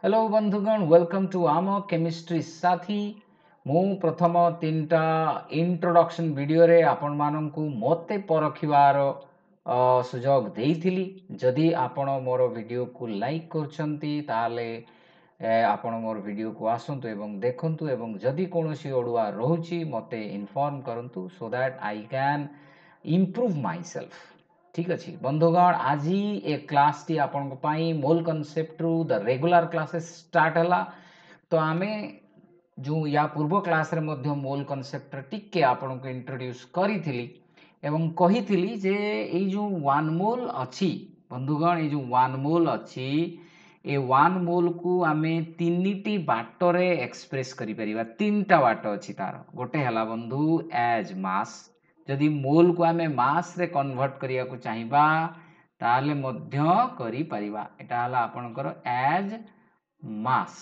Hello बंधुगण welcome to आम chemistry साथी मु प्रथम 3टा इंट्रोडक्शन वीडियो रे आपण माननकु मते परखिवार सुजोग देइथिली जदि आपण मोर वीडियो को लाइक करछंती ताले आपण मोर वीडियो को आसंतु एवं देखंतु एवं जदि कोनोसी ओडुआ रहउची मते इन्फॉर्म करंतु so that I can improve my self. ठीक अच्छे बंधुगण आज ए क्लास टी आपण मोल कनसेप्ट रु द रेगुलर क्लासेस स्टार्ट है तो आम जो या पूर्व क्लास रे मध्य मोल कनसेप्ट टिके आपण को इंट्रोड्यूस करी एवं कही जे ए जो वन मोल अच्छी बंधुगण ये जो वन मोल अच्छी ए वन मोल को आम तीन बाटर एक्सप्रेस करिपरिबा तीनटा बाट अच्छी तार गोटे है बंधु एज मास जदि मोल को आम मास रे कन्वर्ट करिया को चाहिबा ताले मध्य करि परिबा एटा हला आपनकर एज मास।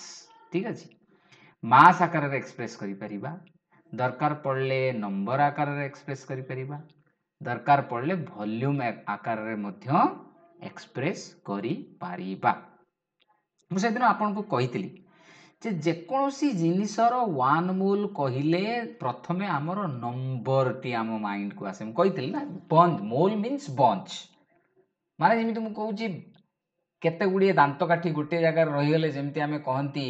ठीक अछि मास आकार रे एक्सप्रेस करि परिबा दरकार पड़ले नंबर आकार रे एक्सप्रेस करि परिबा दरकार पड़ले वॉल्यूम आकार रे मध्य एक्सप्रेस करि परिबा। मु सेदिन आपन को कहितली जे जेकोसी जिनिसर वन मोल कहले प्रथमे आमर नंबर टी आम माइंड को आसे कही ना बंच मोल मीन्स बंच माने जमी मुझे कहूँ केते गुड़िए दांत काठी गोटे जगार रहीगले जमी आम कहती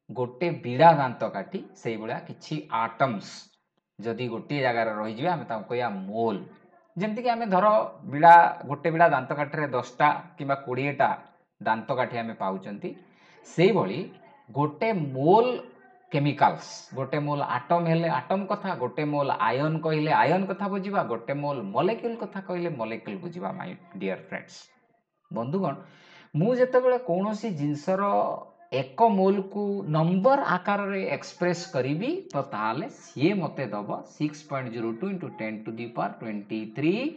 गोटे बिड़ा दांत काठी से भाया किसी आटम्स जदि गोटे जगार रही आम कह मोल जमती आम धर बिड़ा गोटे बिड़ा दांत काठी 10टा कि 20टा दांत काठी आम पाँच से भली गोटे मोल केमिकल्स गोटे मोल आटम हेले आटम कथा गोटे मोल आयन कहले आयन कथा बुझा गोटे मोल मॉलिक्यूल कथा कहले मॉलिक्यूल बुझा माय डियर फ्रेंड्स। बंधुगण मु जेतेबेले कोनोसी जिंसर एक मोल को नंबर आकार रे एक्सप्रेस करी तो ताले सी मते दब 6.02 into 10 to the power 23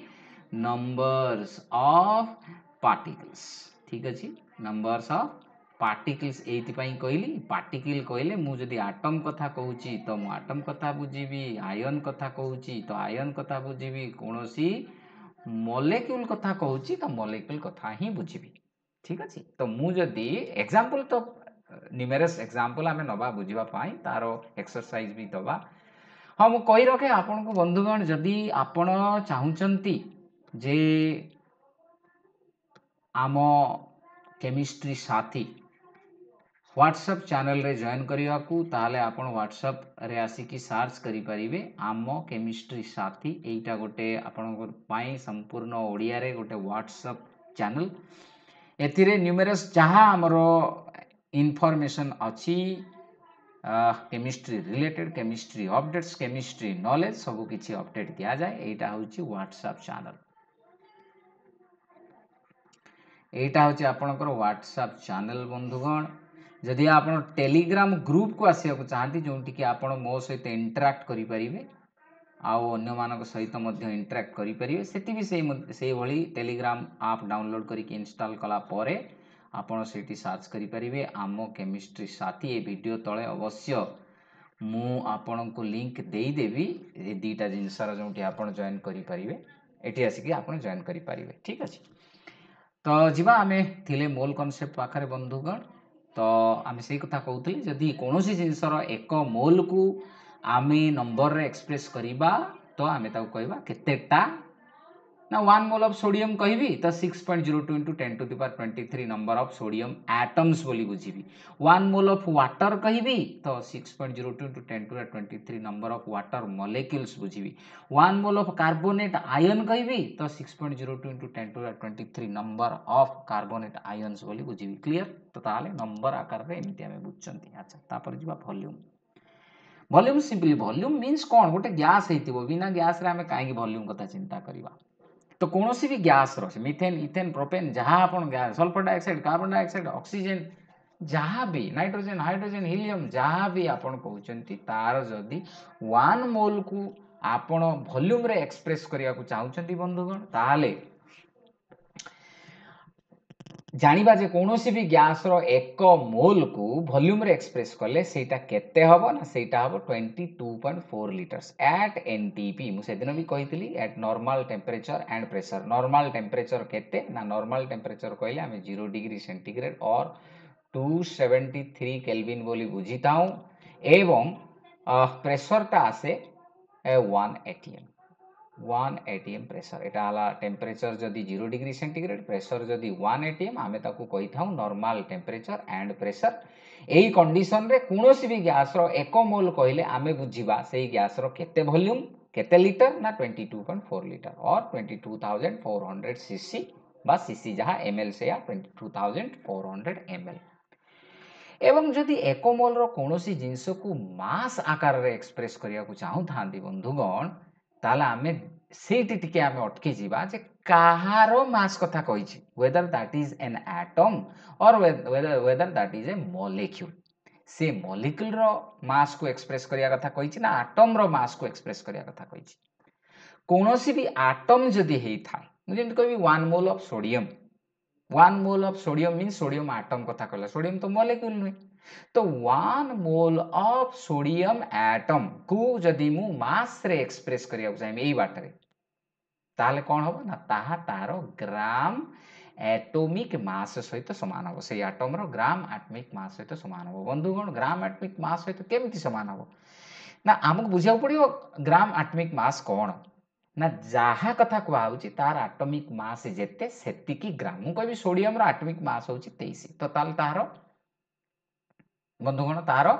numbers of particles. ठीक अच्छे नंबर्स ऑफ पार्टिकल्स एइथिपाई कहली पार्टिकल कहले मु जदि आटम कथा कहूची तो मु आटम कथा बुझीबी आयन कथा कहूची तो आयन कथा बुझीबी कोनोसी मॉलिक्यूल कथा कहूची तो मॉलिक्यूल कथा ही बुझीबी। ठीक अच्छे तो मु जदि एग्जांपल तो न्यूमेरस एग्जांपल आमे नबा बुझीबा पाई तारो एक्सरसाइज भी दबा। हाँ मु कहि रखे आपन को बंधुगण जदि आपण चाहुचंती जे आम केमिस्ट्री साथी व्हाट्सएप चैनल रे जॉइन करिया को ताले आपण व्हाट्सएप रे आसिकी सर्च करि परिबे आम केमिस्ट्री साथी एटा गोटे आपण पाई संपूर्ण ओडिया रे गोटे व्हाट्सएप चैनल एथिरे न्यूमेरस जहाँ आमरो इनफॉरमेशन अच्छी chemistry related chemistry updates chemistry knowledge सब किछि अपडेट दिया जाए एटा होची व्हाट्सएप चैनल एटा होची आपनकर व्हाट्सएप चैनल। बंधुगण जदि आप टेलीग्राम ग्रुप को आसिया को चाहती जोंटी कि आपण मो सहित इंटराक्ट करि परिबे आउ अन्य मानक सहित मध्य इंटराक्ट करि परिबे सेति भी से भली टेलीग्राम ऐप डाउनलोड करिक इंस्टॉल कला परे आपण सेठी सर्च करि परिबे आमो केमिस्ट्री साथी ए वीडियो तळे अवश्य मु आपण को लिंक देई देबी ए दीटा जिनसर जोंटी आपण जॉइन करि परिबे एठी आसिकी आपण जॉइन करि परिबे। ठीक अछि तो जीवा आमे थिले मोल कॉन्सेप्ट पाखरे बंधुगण तो आम से कथा कहते जदि कौन जिनसर एक मोल को आम नंबर रे एक्सप्रेस करवा तो आम कहवा केतेटा ना 1 मोल ऑफ सोडियम कहबी तो 6.02 into 10 to the power 23 number of sodium atoms बोली बुझीबी 1 मोल ऑफ वाटर कहबी तो 6.02 into 10 to the 23 number of water molecules बुझीबी 1 मोल ऑफ कार्बोनेट आयन कहबी तो 6.02 into 10 to the 23 number of carbonate ions बोली बुझीबी। क्लियर तो ताले नंबर आकार रे एमती आमे बुझचंती। अच्छा तापर जिबा volume volume simply volume means कोन गोटे गैस हेतिबो बिना गैस रे आमे काहे वॉल्यूम कथा चिंता करबा तो कौन सी भी गैस रही मिथेन इथेन प्रोपेन जहाँ आप gas sulphur dioxide carbon dioxide oxygen जहाँ भी नाइट्रोजन हाइड्रोजन हीलियम जहाँ भी आपन कहउचंती तार जदि 1 मोल को आपण वॉल्यूम रे एक्सप्रेस करिया को चाहुचंती बंधुगण ताहाले जानिबा जे कोनोसी भी गैस रो एक मोल को वॉल्यूम रे एक्सप्रेस करले सेटा केते हबो ना सेटा हबो 22.4 लीटर्स एट एनटीपी मु सेदिन भी कहितली at normal temperature and pressure normal temperature केते ना नॉर्मल टेम्परेचर कहले हमें 0 डिग्री सेंटीग्रेड और 273 केल्विन बोली बुझीताऊ एवं प्रेशरटा आसे 1 atm 1 atm प्रेशर एटा हला टेम्परेचर जदि 0 डिग्री सेंटीग्रेड प्रेशर जदि 1 atm आमे ताकू कहि थाऊ नॉर्मल टेम्परेचर एंड प्रेशर एही कंडीशन रे कोनोसी भी गैस रो 1 मोल कहिले आमे बुझीबा सेही गैस रो केते वॉल्यूम केते लीटर ना 22.4 लीटर और 22400 सीसी बा सीसी जहाँ ml से या 22400 ml एवं जदि 1 मोल रो कोनोसी जिंस को मास आकार रे एक्सप्रेस करिया को चाहू थांती बंधुगण ताला आमे सेठी टिके आमे अटकी जीवा जे काहारो मास कथा कहिछि whether that is an atom और whether that is a molecule से मॉलिक्यूल रो मास को एक्सप्रेस करिया कथा कहिछि ना एटम रो मास को एक्सप्रेस करिया कथा कहिछि कोनोसी भी एटम जदि हेई थाए जेम कहबी 1 mole of sodium 1 mole of sodium means sodium atom कथा कहला सोडियम तो मॉलिक्यूल नुहे तो 1 मोल ऑफ सोडियम एटम को जदि मु मास रे एक्सप्रेस करिया चाहे एई बाटरे ताले कोन हो ना ताहा तारो ग्राम एटॉमिक मास सहित समान हो से एटम रो ग्राम एटॉमिक मास सहित समान हो बंधुगण ग्राम एटॉमिक मास सहित केमति समान हो ना हमको बुझिया पड़ियो ग्राम एटॉमिक मास कोन ना जहा कथा कहउची तार एटॉमिक मास जेते सेतिकी ग्राम मु कहबी सोडियम रो एटॉमिक मास होची 23 तो ताल तारो बंधुगण तारो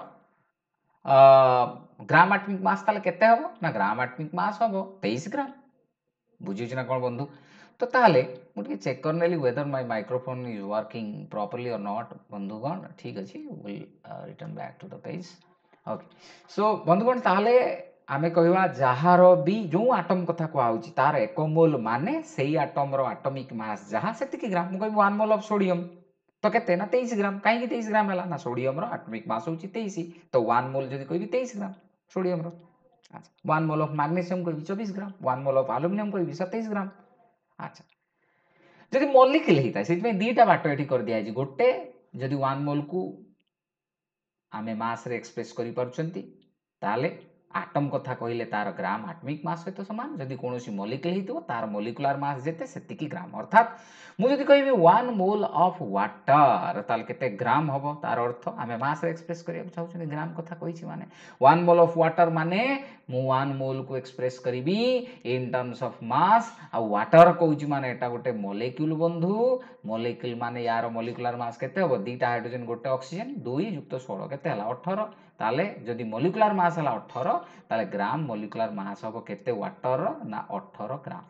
ग्राम एटॉमिक मास ताले केते हबो ना ग्राम एटॉमिक मास हबो 23 ग्राम बुझियो ना कोन बंधु तो ताले मु टिके चेक करनेली whether my microphone is working properly और नॉट बंधुगण ठीक अछि will return back to the page okay so बंधुगण ताले आमे कहवा जहारो भी जो एटम कथा कहउची तार 1 मोल माने सेही एटम रो एटॉमिक मास जहा सेतिकी ग्राम मु कहबी 1 मोल ऑफ सोडियम तो केते ना 23 ग्राम काहे कि 23 ग्राम हला ना सोडियम रो एटॉमिक मास होची 23 तो 1 मोल जदी कहबी 23 ग्राम सोडियम रो अच्छा 1 मोल ऑफ मैग्नीशियम कहबी 24 ग्राम 1 मोल ऑफ एल्युमिनियम कहबी 27 ग्राम अच्छा जदी मॉलिक्यूल हेता सेति में दीटा बाटो एठी कर दिया जी गोटे जदी 1 मोल को आमे मास रे एक्सप्रेस करि परचंती ताले एटम कथा कहिले तार ग्राम एटॉमिक मास सहित समान जदि कोनोसी मॉलिक्यूल हेतिबो तार मॉलिक्यूलर मास जेते सेतिकी ग्राम अर्थात मु जदि कहबी 1 मोल ऑफ वाटर ताल केते ग्राम हबो तार अर्थ आमे मास रे एक्सप्रेस करिया चाहउछन ग्राम कथा कहिछि माने 1 मोल ऑफ वाटर माने मु 1 मोल को एक्सप्रेस करिबी इन टर्म्स ऑफ मास आ वाटर कहउछि माने एटा गोटे मॉलिक्यूल बंधु मॉलिक्यूल माने यार मॉलिक्यूलर मास केते हबो दीटा हाइड्रोजन गोटे ऑक्सीजन 2 युक्त 16 केते हला 18 ताले जदि मॉलिक्यूलर मास हला 18 ताले ग्राम मॉलिक्यूलर मास हबो केते वाटर ना 18 ग्राम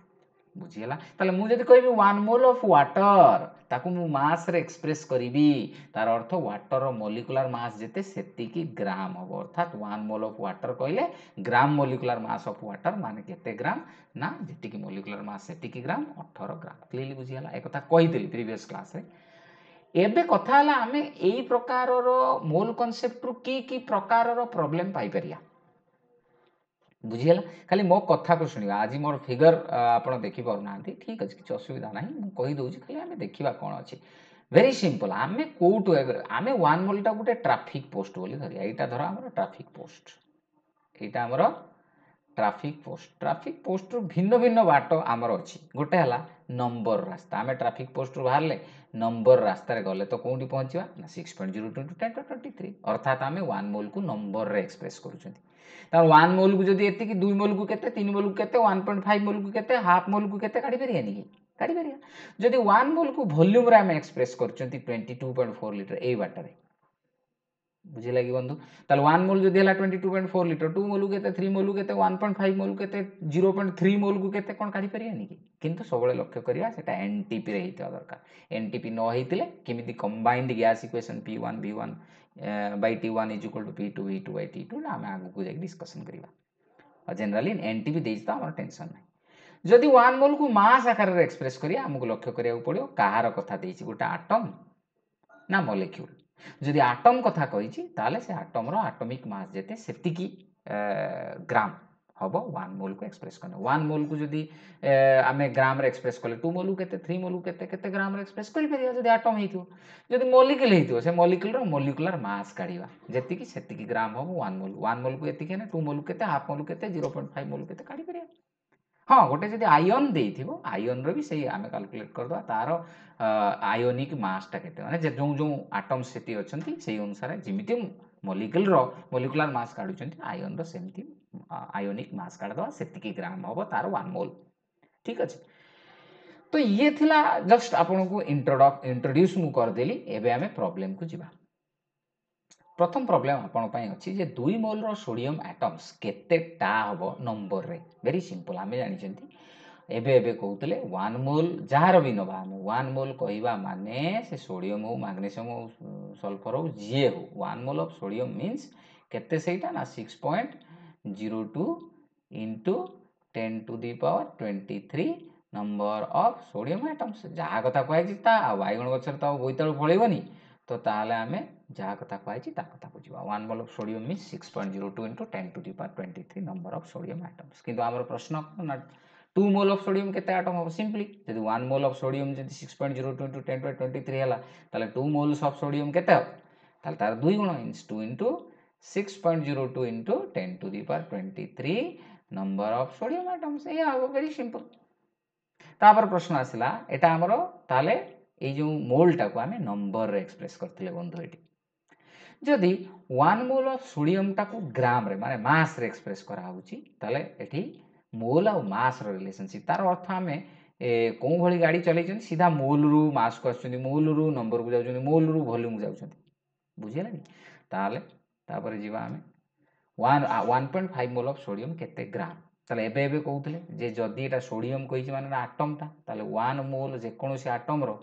बुझियला ताले मु जदि कहबी 1 मोल ऑफ वाटर ताकू मु मास रे एक्सप्रेस करिबी तार अर्थ वाटर रो मॉलिक्यूलर मास जेते सेतिकी ग्राम हबो अर्थात 1 मोल ऑफ वाटर कहले ग्राम मॉलिक्यूलर मास ऑफ वाटर माने केते ग्राम ना जेतिकी मॉलिक्यूलर मास सेतिकी ग्राम 18 ग्राम क्लियरली बुझियला ए कथा कहितली प्रीवियस क्लास रे एबे कथा हला आमे एई प्रकार रो मोल कांसेप्ट रु की प्रकार रो प्रॉब्लम पाई परिया बुझियला खाली मो कथा को सुनिबा आज मोर फिगर आपण देखि परना ठीक अछि किछ असुविधा नाही मु कहि दोछि खाली आमे देखिबा कोन अछि वेरी सिंपल आमे कोटु आमे 1 मोल टा गुटे ट्रैफिक पोस्ट बोली धरिया एटा धर हमर ट्रैफिक पोस्ट एटा हमर ट्रैफिक पोस्ट रु भिन्न भिन्न बाट आमर अछि गोटे हला नंबर रास्ता आमे ट्रैफिक पोस्ट रु बाहरले नंबर रास्ता रे गले तो कोंडी पहुंचीबा ना 6.0 * 10^23 अर्थात आमे 1 मोल को नंबर रे एक्सप्रेस करूछंती त 1 मोल को जदी एति कि 2 मोल को केते 3 मोल को केते 1.5 मोल को केते हाफ मोल को केते काढी परिया नि काढी परिया जदी 1 मोल को वॉल्यूम रे आमे एक्सप्रेस करूछंती 22.4 लीटर एई बाटरे बुझी लगी बंधु ताल 1 मोल जदी हला 22.4 लीटर 2 मोल केते 3 मोल केते 1.5 मोल केते 0.3 मोल को केते कोन काढी परिया नि किंतु सबले लक्ष्य करिया सेटा एनटीपी रे हितवा दरकार एनटीपी न हितले किमिति combined gas equation P1 V1 by T1 is equal to P2 V2 by T2 ना हमें आगु को जाके डिस्कशन करिबा और जनरली एनटीपी देइछ त हमर टेंशन नै जदी 1 मोल को मास आकार रे एक्सप्रेस करिया हमको लक्ष्य करिया पड़ियो काहार कथा देइछ गोटा एटम ना मॉलिक्यूल जदि एटम कथा कहिछि ताले से एटम रो एटॉमिक मास जेते सेतिकी ग्राम हबो 1 मोल को एक्सप्रेस करने 1 मोल को जदि आमे ग्राम रे एक्सप्रेस करले 2 मोल केते 3 मोल केते केते ग्राम रे एक्सप्रेस करि परिया जदि एटम हेतियो जदि मॉलिक्यूल हेतियो से मॉलिक्यूल रो मॉलिक्यूलर मास काढिबा जेतिकी सेतिकी ग्राम हबो 1 मोल को एतिके ने 2 मोल केते हाफ मोल केते 0.5 मोल केते काढि परिया हाँ गोटे जदि आयन देइथिबो आयन रो भी सही आमे कैलकुलेट कर दवा तार आयोनिक मासटा केते माने जो जो आटम्स सेति अछंती सेही अनुसार जिमिति मोलिकुलर मास काढुचंती आयन रो सेमति आयोनिक मास काढ दवा सेतिकी ग्राम हबो तार 1 मोल ठीक अछि। तो ये थिला जस्ट आपन को इंट्रोड्यूस मु कर देली एबे आमे प्रॉब्लम को जिबा। प्रथम प्रॉब्लम आपन पई अछि जे 2 मोल रो सोडियम एटम्स केतेटा हबो नंबर रे वेरी सिंपल आमे जानि चंती एबे एबे कहउतले 1 मोल जहार भी नबा हम 1 मोल कहिबा माने से सोडियम हो मैग्नीशियम हो सल्फर हो जे हो 1 मोल ऑफ सोडियम मींस केते सेटा ना 6.02 into 10 to the power 23 number of sodium atoms जहा कथा कहै ता बाइगण गछर ता बोइताळ फळेबनी तो ताले आमे जहा कथा कहै ता कथा बुझिबा 1 mole of sodium means 6.02 into 10 to the power 23 number of sodium atoms किंतु हमर प्रश्न ना 2 मोल ऑफ सोडियम केते एटम हो सिंपली यदि 1 मोल ऑफ सोडियम यदि 6.02 into 10 to the power 23 हला ताले 2 मोल्स ऑफ सोडियम केते हो ताले तार 2 गुण means 2 into 6.02 into 10 to the power 23 number of sodium atoms या वेरी सिंपल। तापर प्रश्न आसिला एटा हमरो ताले ए जो मोल टा को हमें नंबर रे एक्सप्रेस करथिले बंधु एटी जदि 1 मोल ऑफ सोडियम टा को ग्राम रे माने मास रे एक्सप्रेस करा होची ताले एठी मोल और मास रो रिलेशनशिप तार अर्थ हमें को भली गाड़ी चलै छन सीधा मोल रु मास को आछन मोल रु नंबर को जाउछन मोल रु वॉल्यूम को जाउछन बुझिला नि ताले तापर जीवा हमें 1.5 मोल ऑफ सोडियम केते ग्राम ताले एबे एबे कहउतले जे जदी एटा सोडियम कहिछि माने एटम ता ताले 1 मोल जे कोनोसी एटम रो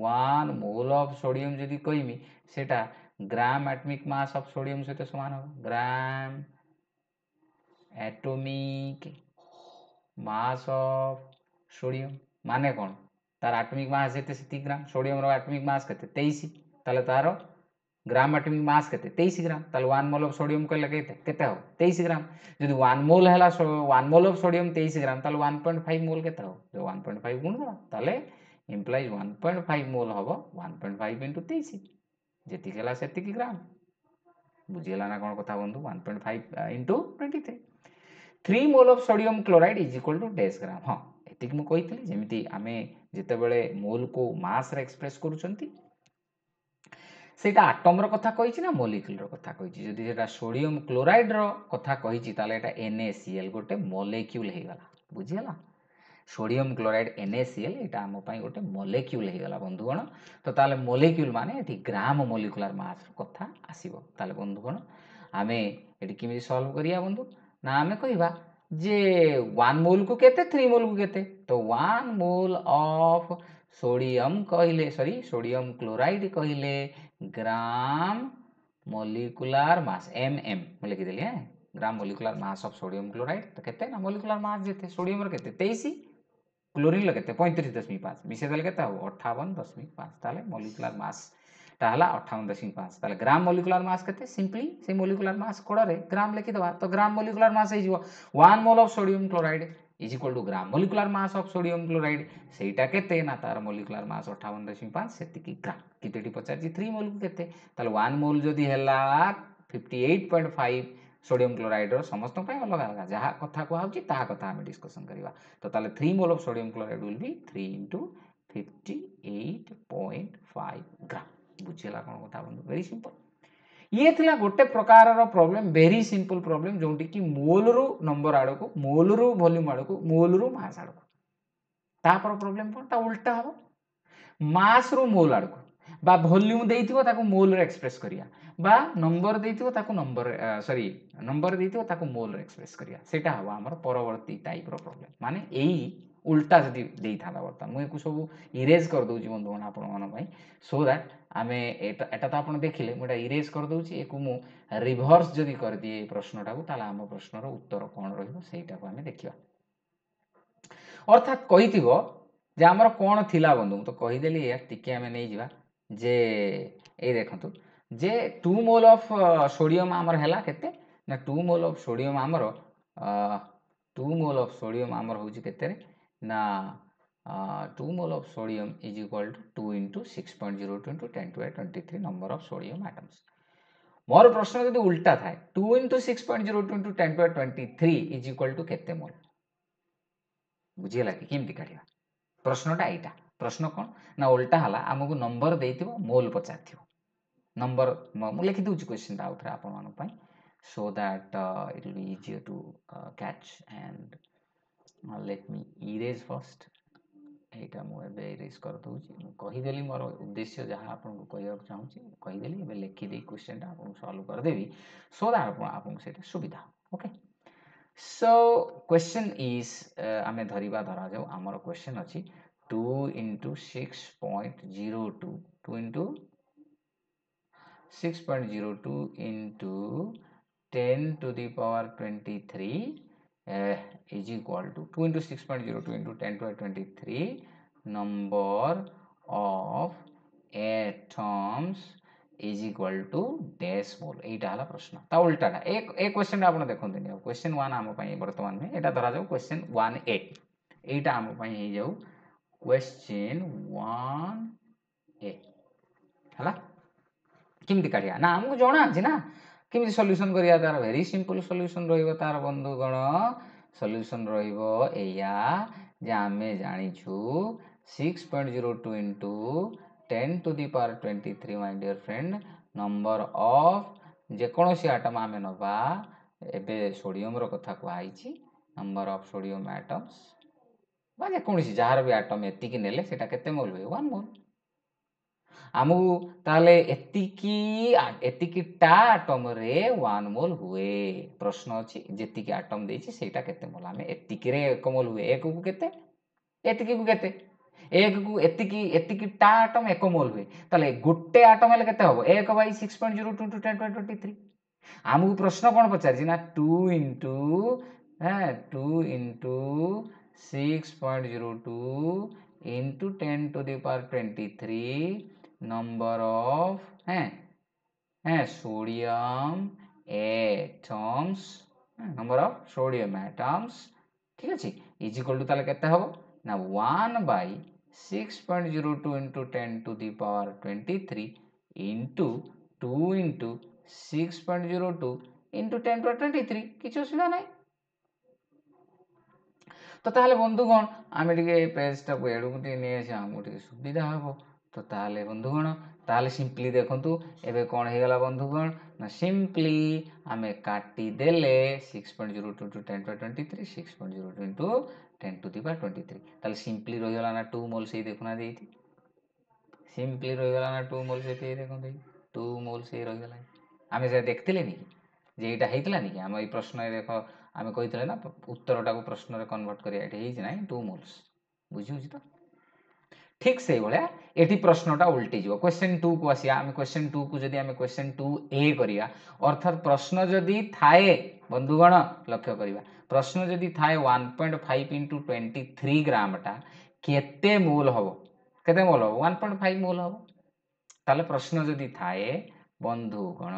1 मोल ऑफ सोडियम जदी कहिमी सेटा gram atomic mass of sodium सहित समान हो gram atomic mass of sodium माने कोन तार एटॉमिक मास जेते सेति ग्राम सोडियम रो एटॉमिक मास केते 23 ताले तारो ग्राम एटॉमिक मास केते 23 ग्राम ताले 1 मोल ऑफ सोडियम कहले केते हो 23 ग्राम जदि 1 मोल हैला 1 मोल ऑफ सोडियम 23 ग्राम ताले 1.5 मोल केते हो जो 1.5 गुण दो ताले इंप्लाइज 1.5 मोल हबो 1.5 into 23 जेति केला सेति की ग्राम बुझिला ना कोन कथा बंधु 1.5 into 23 3 mole of sodium chloride is equal to dash gram हां एतिक मु कहितली जेमिति आमे जेते बेले मोल को मास रे एक्सप्रेस करूचंती सेटा एटम रो कथा कहिछि ना मॉलिक्यूल रो कथा कहिछि जदि सेटा सोडियम क्लोराइड रो कथा कहिछि ताले एटा NaCl गोटे मॉलिक्यूल हे गला बुझिला सोडियम क्लोराइड NaCl एटा हम पई गोटे मॉलिक्यूल हे गला बंधुगण तो ताले मॉलिक्यूल माने एठी ग्राम मॉलिक्यूलर मास रो कथा आसीबो ताले बंधुगण आमे एठी किमि सॉल्व करिया बंधु ना आमे कहिबा जे 1 मोल को केते 3 मोल को केते तो 1 मोल ऑफ सोडियम कहिले सॉरी सोडियम क्लोराइड कहिले ग्राम मॉलिक्यूलर मास mm मैं लिखि देली है ग्राम molecular mass of sodium chloride तो केते ना मॉलिक्यूलर मास जेते सोडियम रो केते 23 क्लोरीन लो केते 35.5 मिसे देले केते हो 58.5 ताले मॉलिक्यूलर मास ताला 58.5 ताले ग्राम मॉलिक्यूलर मास केते सिंपली से मॉलिक्यूलर मास कोड रे ग्राम लिखि दवा तो ग्राम मॉलिक्यूलर मास हे जिवो 1 mole of sodium chloride is equal to gram molecular mass of sodium chloride सेटा केते ना तार मॉलिक्यूलर मास 58.5 सेति की ग्राम कितेटी पचार 3 मोल को केते ताले 1 मोल जदी हैला 58.5 सोडियम क्लोराइड रो समस्त पय अलग अलग जहा कथा को आउची ता कथा हम डिस्कशन करिवा तो ताले 3 mole of sodium chloride will be 3 into 58.5 gram बुझिला कोन कथा बंधु वेरी सिंपल ये थिला गोटे प्रकार रो प्रॉब्लम वेरी सिंपल प्रॉब्लम जोंटी की मोल रो नंबर आडो को मोल रो वॉल्यूम आडो को मोल रो मास आडो को तापर प्रॉब्लम कोन ता उल्टा हो मास रो मोल आडो को बा वॉल्यूम देइथिबो ताको मोल रे एक्सप्रेस करिया बा नंबर देइथिबो ताको नंबर सॉरी नंबर देइथिबो ताको मोल रे एक्सप्रेस करिया सेटा हवा हमर परवर्ती टाइप रो प्रॉब्लम माने एई उल्टा जदी देइ थाला बर्तन मु एको सब इरेज कर दोउची बंधु आपण मन भाई सो दैट आमे एटा तो आपण देखिले मुटा इरेज कर दोउची एको मु रिवर्स जदी कर दिए प्रश्नटा को ताला हम प्रश्न रो उत्तर कोन रहइबो सेटा को आमे देखिबा अर्थात कहिथिबो जे हमर कोन थिला बंधु तो कहि देली या टिके आमे नै जिबा जे ए देखंतु जे 2 मोल ऑफ सोडियम हमर हैला केते ना 2 मोल ऑफ सोडियम हमर 2 मोल ऑफ सोडियम हमर होची केते रे ना 2 mole of sodium is equal to 2 into 6.02 into 10 to the 23 number of sodium atoms मोर प्रश्न जदी उल्टा थाए 2 into 6.02 into 10 to the 23 is equal to केते मोल बुझीगला कि केमती काढिबा प्रश्नटा एटा प्रश्न कौन ना उल्टा हला आमको नंबर देइथिबो मोल पचारथिबो नंबर मु लिखि दउछि क्वेश्चन टा आउथरे आपन मान पई so that it will be easier to catch and let me erase first एटा मु एबे इरेज कर दउछि मु कहि देली मोर उद्देश्य जहां आपन को कहया चाहूछि कहि देली एबे लिखि दे क्वेश्चन टा आपन सॉल्व कर देबी सो दैट आपन सेटा सुविधा ओके सो क्वेश्चन इज आमे धरिबा धरा जाऊ हमर क्वेश्चन अछि 2 into 6.02 2 into 6.02 into 10 to the power 23 is equal to 2 into 6.02 into 10 to the power 23 number of atoms is equal to dash mole एटा हला प्रश्न ता उल्टाटा एक क्वेश्चन आपण देखंतनी अब क्वेश्चन 1 हम पई वर्तमान में एटा धरा जाऊ क्वेश्चन 1a एटा हम पई हे जाऊ क्वेश्चन 1a हला किमती काढिया ना हमको जणा अछि ना किमती सॉल्यूशन करिया तार वेरी सिंपल सॉल्यूशन रहिबो तार बंधु गण सॉल्यूशन रहिबो एया जे हमें जानि छु 6.02 into 10 to the power 23 my dear friend number of जे कोनोसी एटम आमे नबा एबे सोडियम रो कथा को आइछि नंबर ऑफ सोडियम एटम्स बा जे कोनोसी जहार भी एटम एतिकी नेले सेटा केते मोल होय 1 मोल आमु ताले एतिकी टा एटम रे 1 मोल हुए प्रश्न अछि जेतिकी एटम देछि सेटा केते मोल आमे एतिकी रे 1 मोल हुए एक को केते एतिकी को केते एक को एतिकी टा एटम 1 मोल हुए ताले गुट्टे एटम हेले केते हबो 1/6.02 to 1023 आमु प्रश्न कोन पचार छि ना 2 into 6.02 into 10 to the power 23 number of sodium atoms number of sodium atoms ठीक अछि इज इक्वल टू ताले केते हबो ना 1/6.02 into 10 to the power 23 into 2 into 6.02 into 10 to the power 23 किछ असुविधा नाही तो ताहले बंधुगण आमे टिके पेज टा को एडु गुटी ने आसी हमो टिके सुविधा हबो तो ताहले बंधुगण ताहले सिंपली देखंतु एबे कोन हे गेला बंधुगण ना सिंपली आमे काटी देले 6.02 to 10 to 23 6.02 into 10 to the power 23 ताहले सिंपली रहि गेला ना 2 मोल से देखुना देइथि सिंपली रहि गेला ना 2 मोल से देखन देइ 2 मोल से रहि गेला आमे से देखतिले नि जे एटा हेतला नि हम ए प्रश्न देखो आमे कहितले ना उत्तरटा को प्रश्न रे कन्वर्ट करिया एटा हेछि नाही 2 मोल्स बुझिउ छी तो ठीक से भलिया एटी प्रश्नटा उल्टी जिवो क्वेश्चन 2 को आसिया आमे क्वेश्चन 2 को जदी आमे क्वेश्चन 2a करिया अर्थात प्रश्न जदी थाए बंधुगण लक्ष्य करिवा प्रश्न जदी थाए 1.5 into 23 ग्राम टा केते मोल हबो केते मोल हबो 1.5 मोल हबो ताले प्रश्न जदी थाए बंधुगण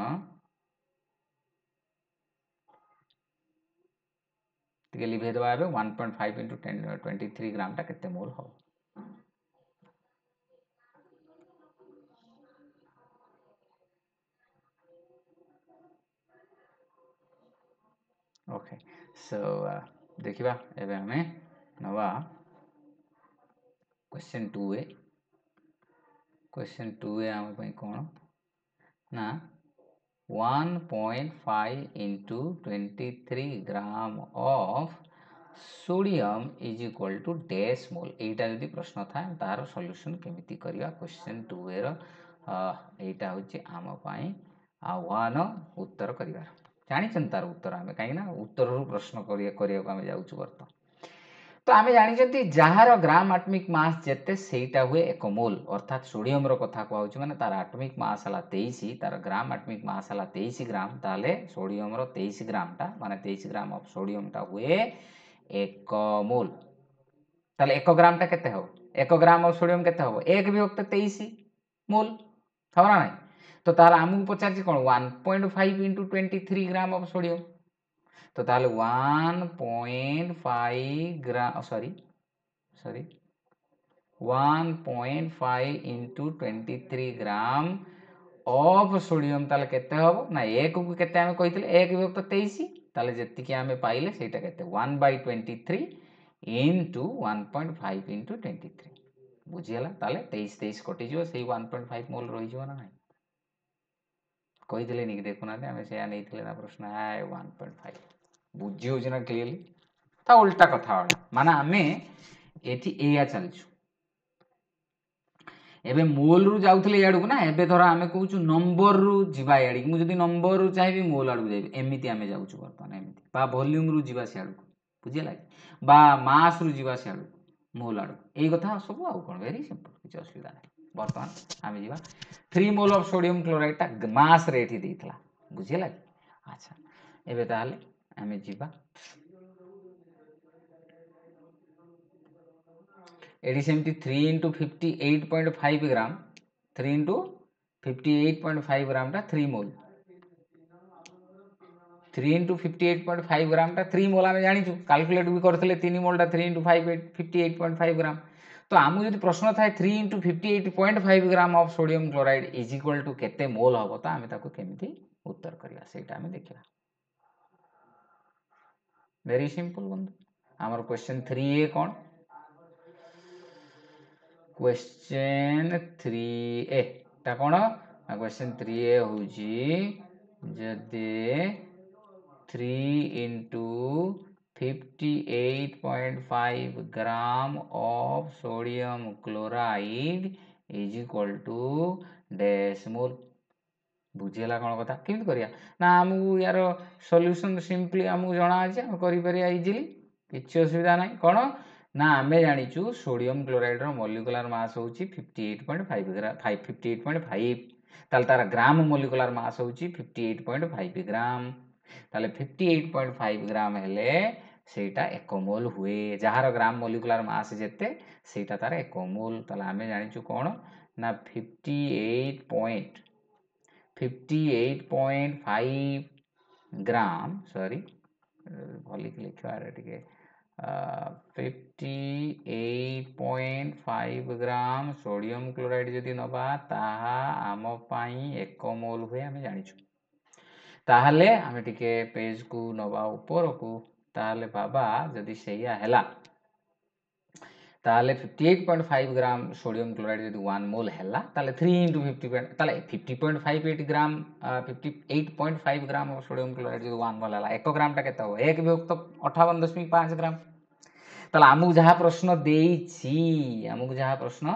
टिके लिभे दबा एबे 1.5 into 10 23 ग्राम टा केते मोल हबो ओके सो देखिबा एबे हमें नवा क्वेश्चन 2a हम पई कोन ना 1.5 into 23 gram of sodium is equal to dash mole एटा जदी प्रश्न था तार सॉल्यूशन केमिति करिया क्वेश्चन 2a रो एटा होची आम पई आ 1 उत्तर करिया जानि छन तार उत्तर आमे काई ना उत्तर रु प्रश्न करिया को आमे जाउछु वर्त तो आमे जानि जंती जहार ग्राम एटॉमिक मास जेते सेटा हुए 1 मोल अर्थात सोडियम रो कथा को आउछु माने तार एटॉमिक मास हला 23 तार ग्राम एटॉमिक मास हला 23 ग्राम ताले सोडियम रो 23 ग्राम टा माने 23 ग्राम ऑफ सोडियम टा हुए 1 मोल ताले 1 ग्राम टा केते हो 1 ग्राम ऑफ सोडियम केते हो 1 विभक्त 23 मोल हबो ना तो ताले आमु पचार छी कोन 1.5 into 23 ग्राम ऑफ सोडियम तो ताले 1.5 ग्राम sorry 1.5 into 23 gram of sodium ताले केते हबो ना 1 को केते आमे कहितले 1 विभक्त 23 ताले जेति कि आमे पाइले सेटा केते 1/23 into 1.5 into 23 बुझीगला ताले 23 23 कटि जो से 1.5 मोल रही जो ना नहीं कहीदेले नहीं देखुना आम से नहीं ना प्रश्न है 1.5 बुझी हो ना क्लीयरली ता उल्टा कथा माने आमे एठी एया चलछु एबे मोल रु जाउथले याडू ना एबे धर आमे कहूछु नंबर रु जिबा याडी मु जदी नंबर रु चाहेबी मोल आडू जाइबी एमिति आमे जाउछु बर्तमान एमिति बा वॉल्यूम रु जिबा से आडू बुझिला बा मास रु जिबा से आडू मोल आडू एई कथा सब आउ कोन वेरी सिंपल किछ असुविधा नै बर्तमान आमे जिबा 3 मोल ऑफ सोडियम क्लोराइड ता मास रे एठी देइथला बुझिला अच्छा एबे ताहाले आमे जिबा एडी सेमती 3 into 58.5 ग्राम 3 into 58.5 ग्राम टा 3 मोल 3 into 58.5 ग्राम टा 3 मोल आमे जानिछु कैलकुलेट भी करथले 3 मोल टा 3 into 58.5 ग्राम तो आमु जदि प्रश्न थाए 3 into 58.5 gram of sodium chloride is equal to केते मोल हबो त आमे ताको केमिति उत्तर करिया सेटा आमे देखिया वेरी सिंपल बंधु हमर क्वेश्चन 3a कोन क्वेश्चन 3a ता कोन क्वेश्चन 3a होउची जदे 3 into 58.5 gram of sodium chloride is equal to decimal बुझेला कौन कथा केमती करिया ना आमु यार सॉल्यूशन सिंपली आमु जणा अछि हम करि परिया इजीली किछि असुविधा नै कोन ना आमे जानिचु सोडियम क्लोराइड रो मॉलिक्यूलर मास होउची 58.5 ग्राम 58.5 ताल तार ग्राम मॉलिक्यूलर मास होउची 58.5 ग्राम ताले 58.5 ग्राम हेले सेटा 1 मोल हुए जहार ग्राम मॉलिक्यूलर मास जेते सेटा तार 1 मोल ताले आमे जानिचु कोन ना 58.5 ग्राम सॉरी भली लिखा रे टिके 58.5 ग्राम सोडियम क्लोराइड जदि नबा ताहा आम पाई 1 मोल हुए आमे जानिछु ताहले आमे टिके पेज को नबा ऊपर को ताहले बाबा जदि सेया हैला ताहले 58.5 ग्राम सोडियम क्लोराइड जदि 1 मोल हैला ताहले 3 into 50 ताहले 50.58 ग्राम 58.5 ग्राम सोडियम क्लोराइड जदि 1 मोल हैला 1 ग्राम टा केते हो 1 विभक्त 58.5 ग्राम ताहले आमु जहा प्रश्न देइछि आमु जहा प्रश्न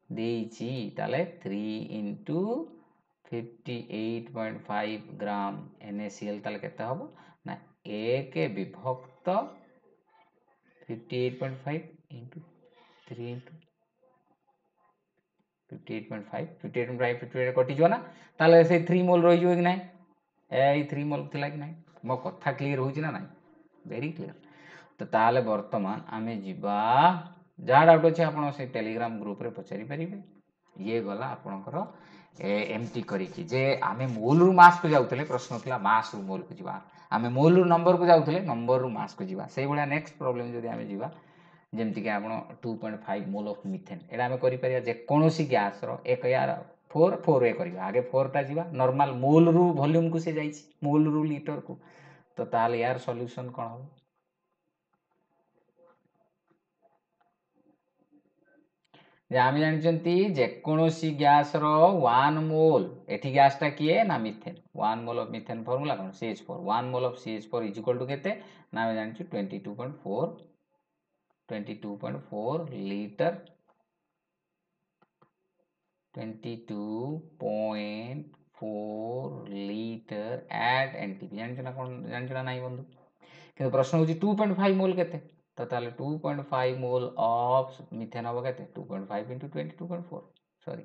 देइछि ताहले 3 into 58.5 ग्राम NaCl ताले केते हबो ना 1 विभक्त 58.5 into 3 into 58.5 कटि जो ना ताले से 3 मोल रहि जो कि नै ए 3 मोल थिला कि नै मो कथा क्लियर होछि ना नै वेरी क्लियर तो ताले वर्तमान आमे जिबा जा डाउट अछि आपण से टेलीग्राम ग्रुप रे पचारि परिबे ये गला आपणकर एमटी करी जे आमे मोल रु मास को जाउतले प्रश्न थिला मास रु मोल को जिबा आमे मोल रु नंबर को जाउतले नंबर रु मास को जिबा सेही बळा नेक्स्ट प्रॉब्लम जदि आमे जिबा जेमति कि आपण 2.5 मोल ऑफ मीथेन एडा आमे करि परिया जे कोनोसी गैस रो एक यार 4 4 ए करिबा आगे 4 टा जिबा नॉर्मल मोल रु वॉल्यूम को से जाइछि मोल रु लीटर को तो ताले यार सॉल्यूशन कोन हो जे आमे जानचंती जे कोनोसी गैस रो 1 मोल एठी गैस टा किए ना methane 1 mole of methane formula कोन CH4 1 mole of CH4 is equal to केते ना आमे जानछु 22.4 लीटर 22.4 लीटर एट एनटीपी जानछु ना कोन जानछु ना नाही बंधु कि प्रश्न होची 2.5 मोल केते तो ताले 2.5 मोल ऑफ मीथेन हबो केते 2.5 into 22.4 सॉरी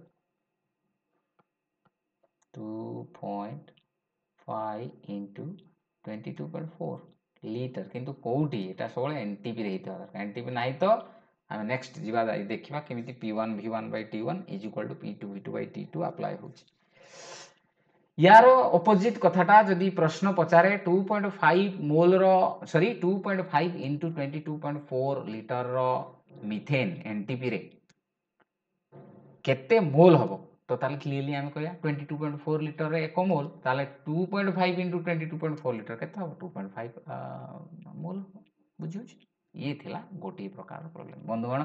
2.5 into 22.4 लीटर किंतु कोउटी एटा सोळे एनटीपी रे हितो एनटीपी नाही तो हम नेक्स्ट जीवा देखिबा केमिति p1 v1 by t1 is equal to p2 v2 by t2 apply होची यार ऑपोजिट कथाटा जदि प्रश्न पचारे 2.5 मोल रो सॉरी 2.5 into 22.4 लीटर रो मीथेन एनटीपी रे केते मोल हबो तो ताले क्लियरली हम कहया 22.4 लीटर रे 1 मोल ताले 2.5 into 22.4 लीटर केते हबो 2.5 मोल बुझियो ये थिला गोटे प्रकार प्रॉब्लम बंधुगण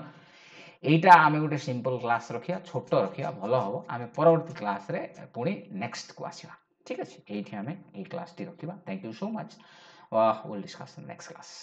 एटा आमे गोटे सिंपल क्लास रखिया छोट रखिया भलो हबो आमे परवर्ती क्लास रे पुणी नेक्स्ट को आसीबा ठीक अछि एठी आमे ए क्लास टी रखिबा thank you so much will discuss in next class